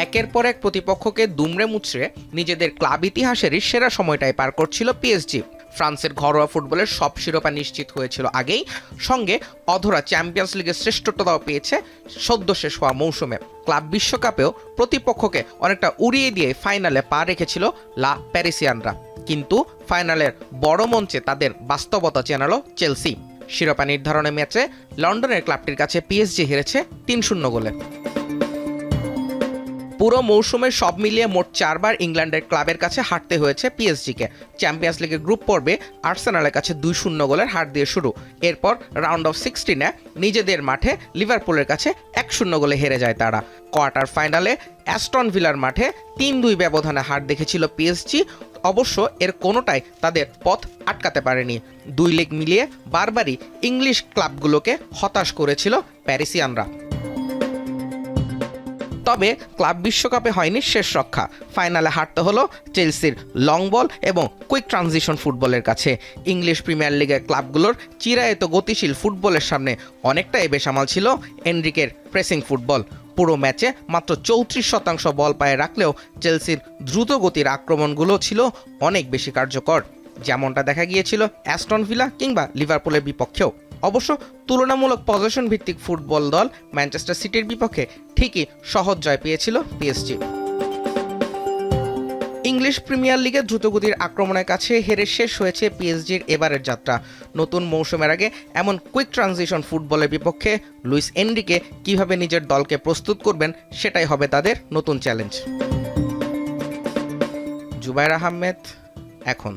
একের পর এক প্রতিপক্ষকে দুমড়ে মুচড়ে নিজেদের ক্লাব ইতিহাসেরই সেরা সময়টাই পার করছিল পিএসজি। ফ্রান্সের ঘরোয়া ফুটবলের সব শিরোপা নিশ্চিত হয়েছিল আগেই, সঙ্গে অধরা চ্যাম্পিয়ন্স লিগের শ্রেষ্ঠত্বটাও পেয়েছে সদ্য শেষ হওয়া মৌসুমে। ক্লাব বিশ্বকাপেও প্রতিপক্ষকে অনেকটা উড়িয়ে দিয়ে ফাইনালে পা রেখেছিল লা প্যারিসিয়ানরা, কিন্তু ফাইনালের বড় মঞ্চে তাদের বাস্তবতা চেনালো চেলসি। শিরোপা নির্ধারণী ম্যাচে লন্ডনের ক্লাবটির কাছে পিএসজি হেরেছে ৩-০ গোলে। পুরো মৌসুমে সব মিলিয়ে মোট 4 বার ইংল্যান্ডের ক্লাবের কাছে হারতে হয়েছে পিএসজিকে। চ্যাম্পিয়ন্স লিগের গ্রুপ পর্বে আর্সেনালের কাছে 2-0 গোলের হার দিয়ে শুরু। এরপর রাউন্ড অফ 16-এ নিজেদের মাঠে লিভারপুলের কাছে 1-0 গোলে হেরে যায় তারা। কোয়ার্টার ফাইনালে অ্যাস্টন ভিলার মাঠে 3-2 ব্যবধানে হার দেখেছিল পিএসজি। অবশ্য এর কোনোটাই তাদের পথ আটকাতে পারেনি। 2 লেগ মিলিয়ে বারবারই ইংলিশ ক্লাবগুলোকে হতাশ করেছিল প্যারিসিয়ানরা। তবে ক্লাব বিশ্বকাপে হয়নি শেষ রক্ষা। ফাইনালে হারতে হলো চেলসির লং বল এবং কুইক ট্রানজিশন ফুটবলের কাছে। ইংলিশ প্রিমিয়ার লিগের ক্লাবগুলোর চিরায়ত গতিশীল ফুটবলের সামনে অনেকটাই বেসামাল ছিল এনরিকের প্রেসিং ফুটবল। পুরো ম্যাচে মাত্র 34% বল পায়ে রাখলেও চেলসির দ্রুত গতির আক্রমণগুলো ছিল অনেক বেশি কার্যকর, যেমনটা দেখা গিয়েছিল অ্যাস্টন ভিলা কিংবা লিভারপুলের বিপক্ষেও। অবশ্য তুলনামূলক পজিশন ভিত্তিক ফুটবল দল ম্যানচেস্টার সিটির বিপক্ষে ঠিকই সহজ জয় পেয়েছিল পিএসজি। ইংলিশ প্রিমিয়ার লিগে দ্রুতগতির আক্রমণের কাছে হেরে শেষ হয়েছে পিএসজির এবারের যাত্রা। নতুন মৌসুমের আগে এমন কুইক ট্রানজিশন ফুটবলের বিপক্ষে লুইস এনরিকে কিভাবে নিজের দলকে প্রস্তুত করবেন, সেটাই হবে তাদের নতুন চ্যালেঞ্জ। জুবায়ের আহমেদ, এখন।